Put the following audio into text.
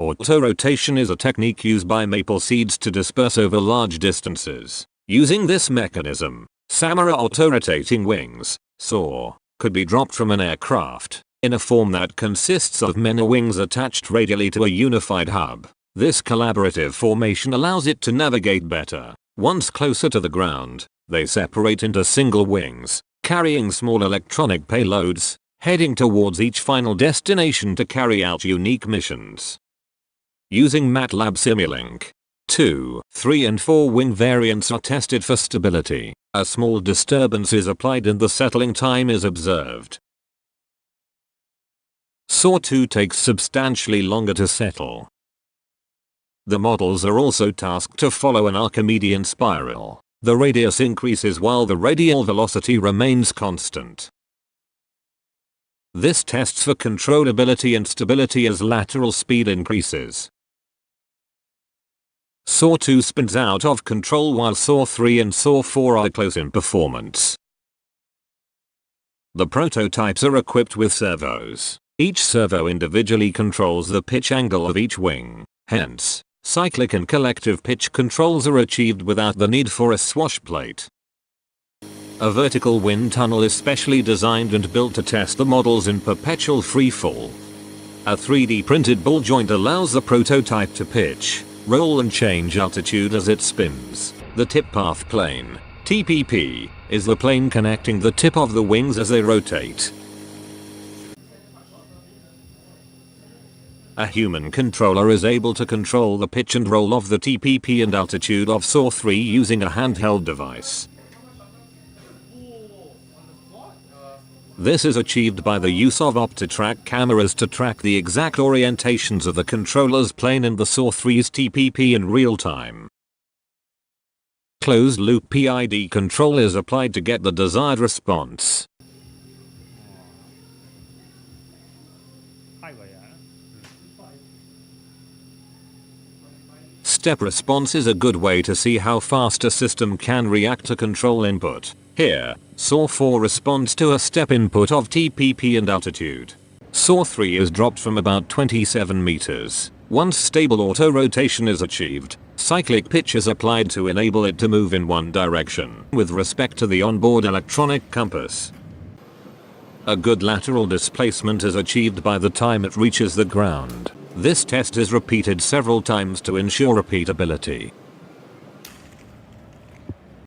Autorotation is a technique used by maple seeds to disperse over large distances. Using this mechanism, Samara Autorotating Wings, SAW, could be dropped from an aircraft, in a form that consists of many wings attached radially to a unified hub. This collaborative formation allows it to navigate better. Once closer to the ground, they separate into single wings, carrying small electronic payloads, heading towards each final destination to carry out unique missions. Using MATLAB Simulink, 2, 3 and 4 wing variants are tested for stability. A small disturbance is applied and the settling time is observed. SAW-2 takes substantially longer to settle. The models are also tasked to follow an Archimedean spiral. The radius increases while the radial velocity remains constant. This tests for controllability and stability as lateral speed increases. SAW-2 spins out of control while SAW-3 and SAW-4 are close in performance. The prototypes are equipped with servos. Each servo individually controls the pitch angle of each wing, hence, cyclic and collective pitch controls are achieved without the need for a swash plate. A vertical wind tunnel is specially designed and built to test the models in perpetual freefall. A 3D printed ball joint allows the prototype to pitch, roll and change altitude as it spins. The tip path plane, TPP, is the plane connecting the tip of the wings as they rotate. A human controller is able to control the pitch and roll of the TPP and altitude of SAW-3 using a handheld device. This is achieved by the use of OptiTrack cameras to track the exact orientations of the controller's plane and the SAW-3's TPP in real time. Closed-loop PID control is applied to get the desired response. Step response is a good way to see how fast a system can react to control input. Here, SAW-4 responds to a step input of TPP and altitude. SAW-3 is dropped from about 27 meters. Once stable auto-rotation is achieved, cyclic pitch is applied to enable it to move in one direction with respect to the onboard electronic compass. A good lateral displacement is achieved by the time it reaches the ground. This test is repeated several times to ensure repeatability.